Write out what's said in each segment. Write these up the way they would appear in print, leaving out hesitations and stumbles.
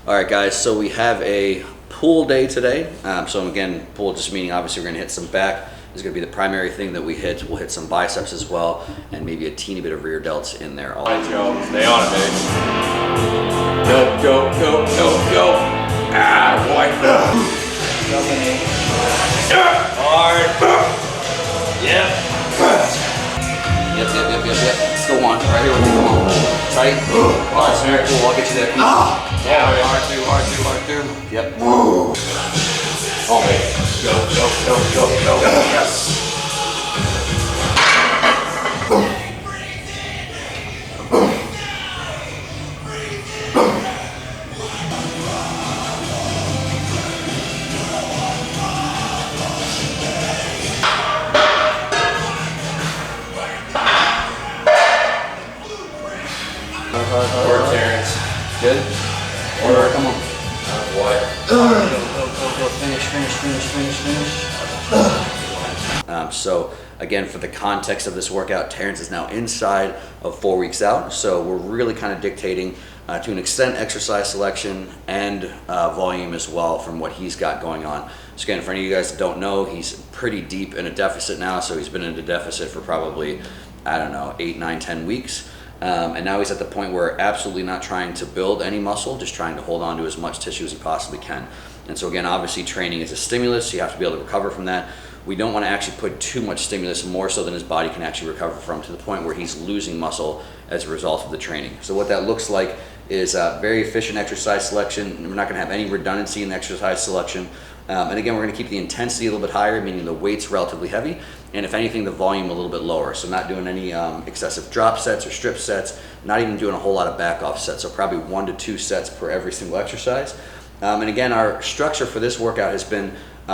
All right, guys, so we have a pull day today. So again, pull just meaning obviously we're gonna hit some back. Is gonna be the primary thing that we hit. We'll hit some biceps as well, and maybe a teeny bit of rear delts in there. All right, Joe, stay on it, baby. Go, go, go, go, go. Ah, boy. Hard. Yep. Yep. Let's go on. Right here with me, come on. Tight. All right, very cool. I'll get you that piece. Yeah, hard two. Yep. Oh, baby. Go. Yes. Hard, Terrence. Good? Order. Come on. What? Go. Finish. So again, for the context of this workout, Terrence is now inside of 4 weeks out. So we're really kind of dictating to an extent exercise selection and volume as well from what he's got going on. So again, for any of you guys that don't know, he's pretty deep in a deficit now. So he's been in a deficit for probably, I don't know, 8, 9, 10 weeks. And now he's at the point where absolutely not trying to build any muscle, just trying to hold on to as much tissue as he possibly can. And so again, obviously training is a stimulus, so you have to be able to recover from that. We don't want to actually put too much stimulus, more so than his body can actually recover from, to the point where he's losing muscle as a result of the training. So what that looks like is very efficient exercise selection. We're not going to have any redundancy in the exercise selection. And again, we're going to keep the intensity a little bit higher, meaning the weight's relatively heavy, and if anything, the volume a little bit lower. So not doing any excessive drop sets or strip sets, not even doing a whole lot of back off sets. So probably 1 to 2 sets per every single exercise. And again, our structure for this workout has been,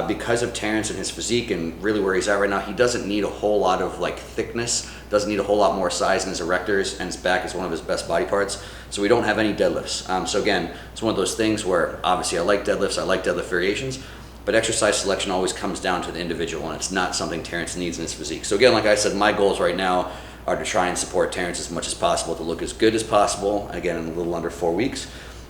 because of Terrence and his physique and really where he's at right now, he doesn't need a whole lot of like thickness, doesn't need a whole lot more size in his erectors, and his back is one of his best body parts. So we don't have any deadlifts. So again, it's one of those things where obviously I like deadlifts, I like deadlift variations, but exercise selection always comes down to the individual, and it's not something Terrence needs in his physique. So again, like I said, my goals right now are to try and support Terrence as much as possible, to look as good as possible, again, in a little under 4 weeks.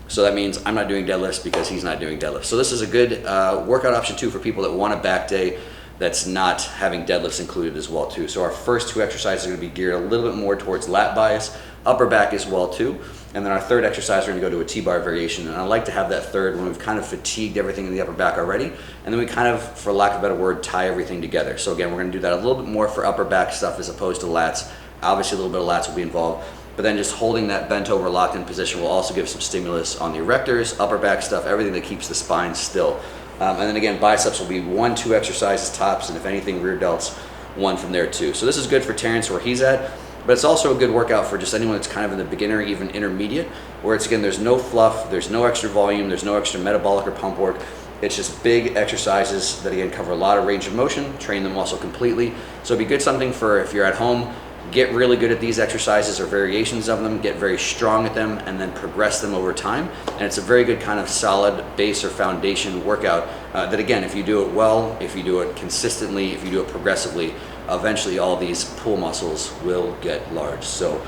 So that means I'm not doing deadlifts because he's not doing deadlifts. So this is a good workout option too for people that want a back day that's not having deadlifts included as well too. So our first 2 exercises are going to be geared a little bit more towards lat bias, upper back as well too. And then our third exercise, we're going to go to a T-bar variation. And I like to have that third when we've kind of fatigued everything in the upper back already. And then we kind of, for lack of a better word, tie everything together. So again, we're going to do that a little bit more for upper back stuff as opposed to lats. Obviously a little bit of lats will be involved. But then just holding that bent over locked in position will also give some stimulus on the erectors, upper back stuff, everything that keeps the spine still. And then again, biceps will be 1, 2 exercises tops, and if anything, rear delts, 1 from there too. So this is good for Terrence where he's at, but it's also a good workout for just anyone that's kind of in the beginner, even intermediate, where it's, again, there's no fluff, there's no extra volume, there's no extra metabolic or pump work. It's just big exercises that again cover a lot of range of motion, train the muscle completely. So it'd be good something for if you're at home, get really good at these exercises or variations of them, get very strong at them, and then progress them over time. And it's a very good kind of solid base or foundation workout that again, if you do it well, if you do it consistently, if you do it progressively, eventually all these pull muscles will get large. So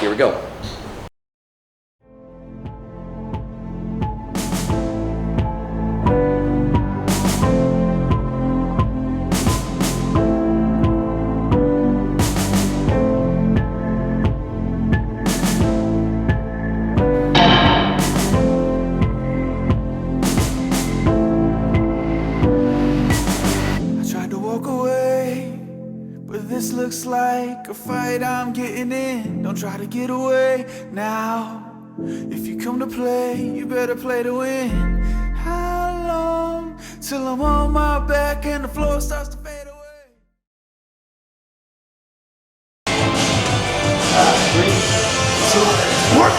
here we go. This looks like a fight I'm getting in. Don't try to get away now. If you come to play, you better play to win. How long till I'm on my back and the floor starts to fade away? 3, 2, 1.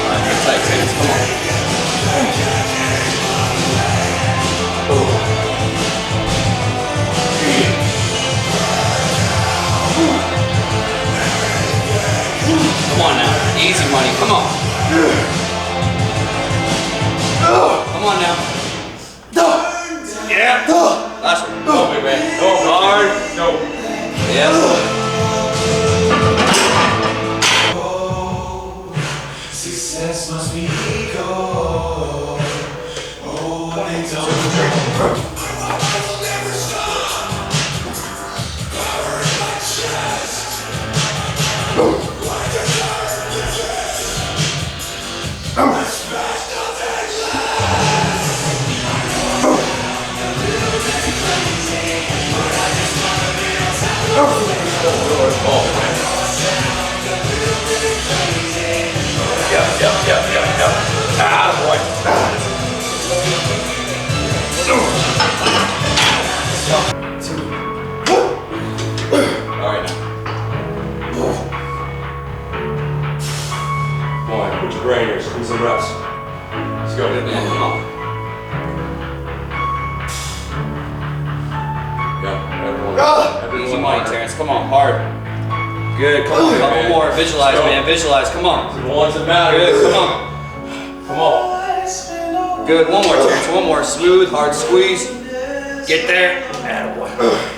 Alright, get tight, Terrence. Come on. Come on now, easy money, come on. Come on now. Yeah. Last one. Go, big man. Go hard. Go. Yes. Success must be ego. Alright now. Come on, put your brain here, squeeze some reps. Let's go. Good man, come on. Yeah, everyone. Easy money, Terrence. Come on, hard. Good. Come on, couple man. more. Visualize, Let's go. man. Visualize. Come on. The ones that matter. Good. Come on. Come on. Good. One more, Terrence. One more. Smooth, hard squeeze. Get there. Attaboy.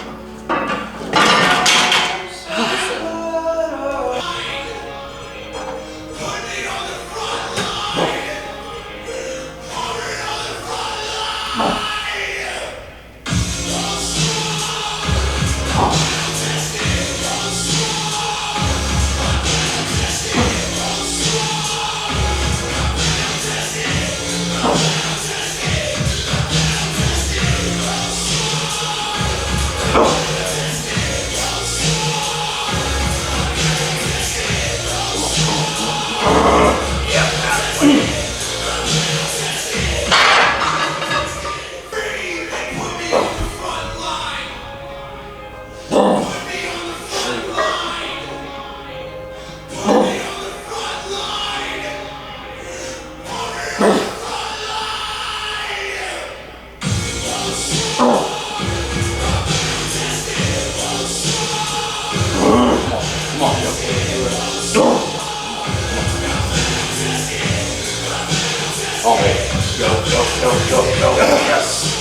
Oh, man. Go, go, go, go, go. Yes.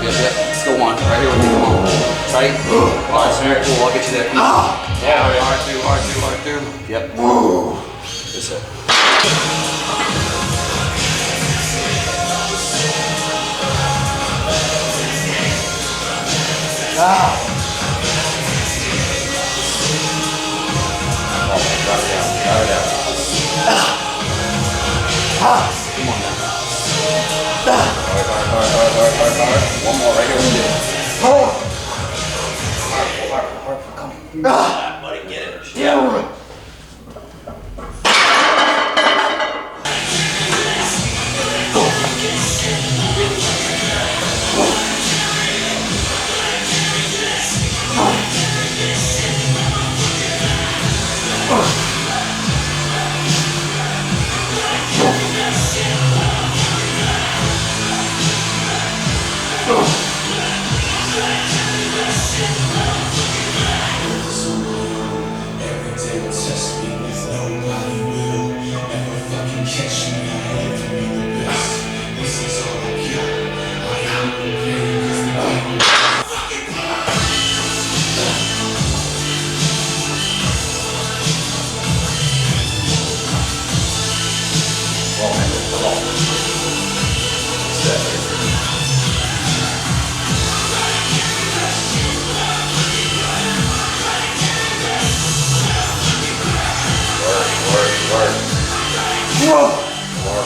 Yep. Let's go on. Right here with you. Come on. Tight. Come on, sir. Cool. I'll get you there. Yeah, hard through. Yep. That's it. Got it down. Come on now. Hard. One more right here with you. Hard. Come on. Buddy, get it. Yeah.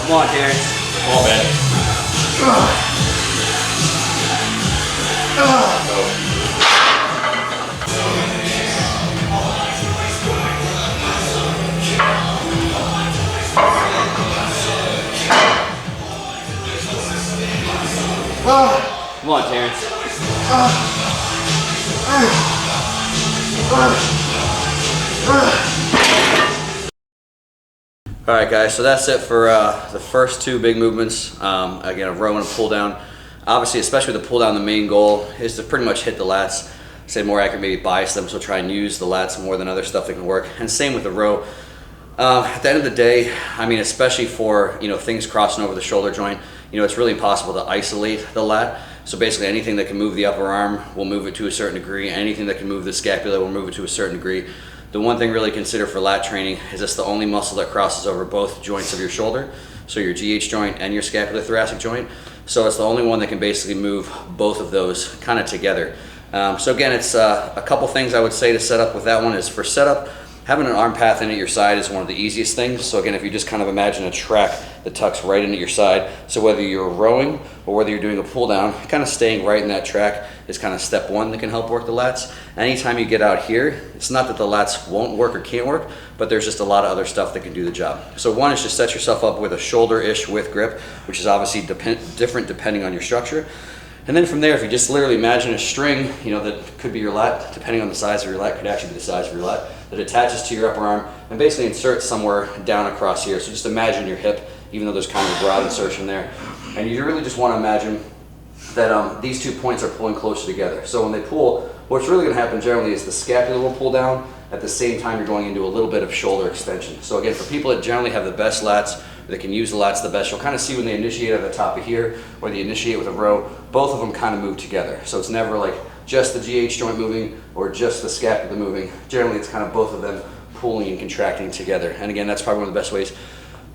Come on, Terrence. Come on, man. Come on, Terrence. All right, guys, so that's it for the first two big movements. Again, a row and a pull down. Obviously, especially with the pull down, the main goal is to pretty much hit the lats. say more accurate, maybe bias them, so try and use the lats more than other stuff that can work. And same with the row. At the end of the day, I mean, especially for, you know, things crossing over the shoulder joint, you know, it's really impossible to isolate the lat. So basically anything that can move the upper arm will move it to a certain degree. Anything that can move the scapula will move it to a certain degree. The one thing really consider for lat training is it's the only muscle that crosses over both joints of your shoulder. So your GH joint and your scapulothoracic joint. So it's the only one that can basically move both of those kind of together. So again, it's a couple things I would say to set up with that one is for setup, having an arm path in at your side is one of the easiest things. So again, if you just kind of imagine a track that tucks right into your side, so whether you're rowing or whether you're doing a pull down, kind of staying right in that track is kind of step one that can help work the lats. Anytime you get out here, it's not that the lats won't work or can't work, but there's just a lot of other stuff that can do the job. So one is just set yourself up with a shoulder-ish width grip, which is obviously different depending on your structure. And then from there, if you just literally imagine a string, you know, that could be your lat, depending on the size of your lat, could actually be the size of your lat, that attaches to your upper arm and basically inserts somewhere down across here. So just imagine your hip, even though there's kind of a broad insertion there. And you really just want to imagine that these 2 points are pulling closer together. So when they pull, what's really going to happen generally is the scapula will pull down. At the same time, you're going into a little bit of shoulder extension. So again, for people that generally have the best lats, that can use the lats the best, you'll kind of see when they initiate at the top of here, or they initiate with a row, both of them kind of move together. So it's never like just the GH joint moving or just the scapula moving. Generally, it's kind of both of them pulling and contracting together. And again, that's probably one of the best ways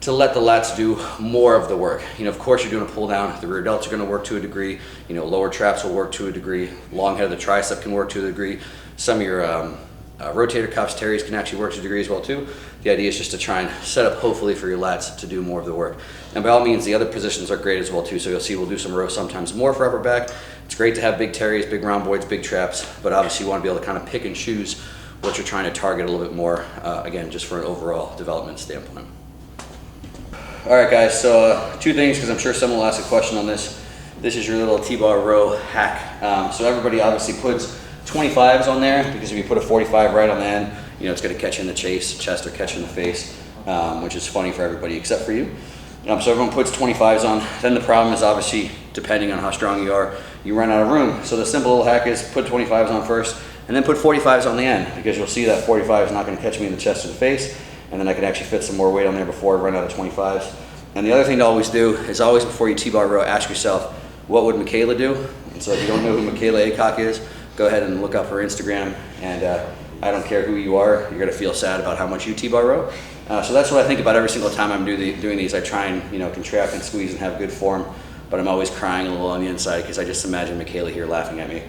to let the lats do more of the work. You know, of course, you're doing a pull down, the rear delts are going to work to a degree, you know, lower traps will work to a degree, long head of the tricep can work to a degree, some of your rotator cuffs, teres can actually work to a degree as well too. The idea is just to try and set up hopefully for your lats to do more of the work. And by all means, the other positions are great as well too. So you'll see we'll do some rows sometimes more for upper back. It's great to have big teres, big rhomboids, big traps, but obviously you want to be able to kind of pick and choose what you're trying to target a little bit more, again, just for an overall development standpoint. All right, guys, so 2 things, because I'm sure someone will ask a question on this. This is your little T-bar row hack. So everybody obviously puts 25s on there, because if you put a 45 right on the end, you know, it's going to catch you in the chest or catch you in the face, which is funny for everybody except for you. So everyone puts 25s on. Then the problem is obviously, depending on how strong you are, you run out of room. So the simple little hack is put 25s on first, and then put 45s on the end, because you'll see that 45 is not going to catch me in the chest or the face, and then I can actually fit some more weight on there before I run out of 25s. And the other thing to always do is always before you T-bar row, ask yourself, what would Michaela do? And so if you don't know who Michaela Aycock is, go ahead and look up her Instagram, and I don't care who you are, you're gonna feel sad about how much you T-bar row. So that's what I think about every single time I'm doing these. I try and, you know, contract and squeeze and have good form, but I'm always crying a little on the inside because I just imagine Michaela here laughing at me,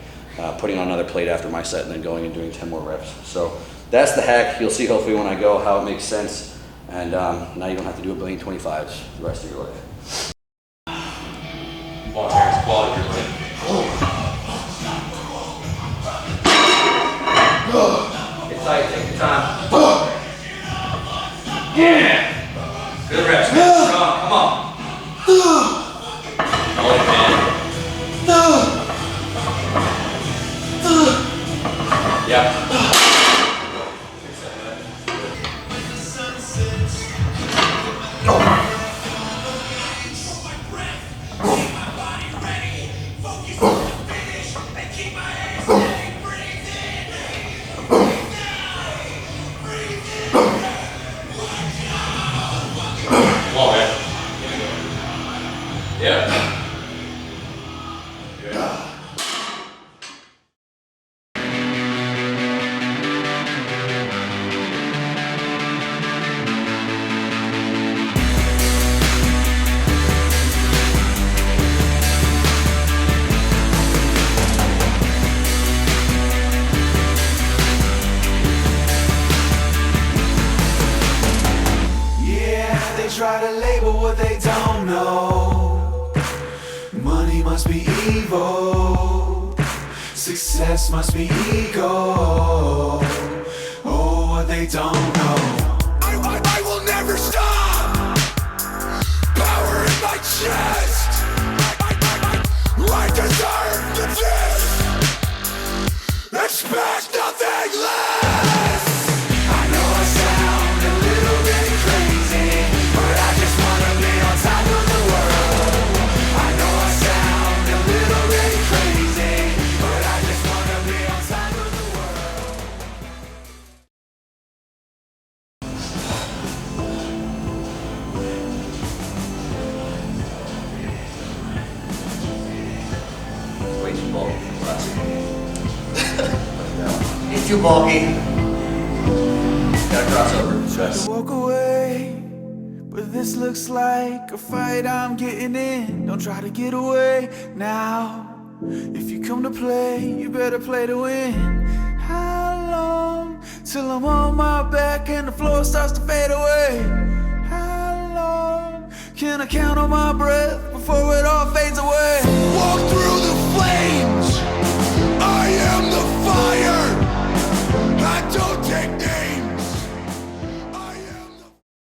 putting on another plate after my set and then going and doing 10 more reps. So that's the hack. You'll see hopefully when I go how it makes sense, and now you don't have to do a billion 25s the rest of your life. Well, Terrence, quality here, buddy. Get tight, take your time. Yeah. Good reps, man. Strong, come on. Oh, man. Yeah. Come on, man. Yeah. Good. Yeah, they try to label what they don't know. Money must be evil. Success must be ego. Oh, what they don't know. I will never stop. Power in my chest. I deserve the best. Expect nothing less. I know I sound a little bit crazy, but I just wanna be on top of the world. I know I sound a little bit crazy, but I just wanna be on top of too bulky for us. He's too bulky. Gotta cross over. To walk away, but this looks like a fight I'm getting in. Don't try to get away now. If you come to play, you better play to win. How long till I'm on my back and the floor starts to fade away? How long can I count on my breath before it all fades away?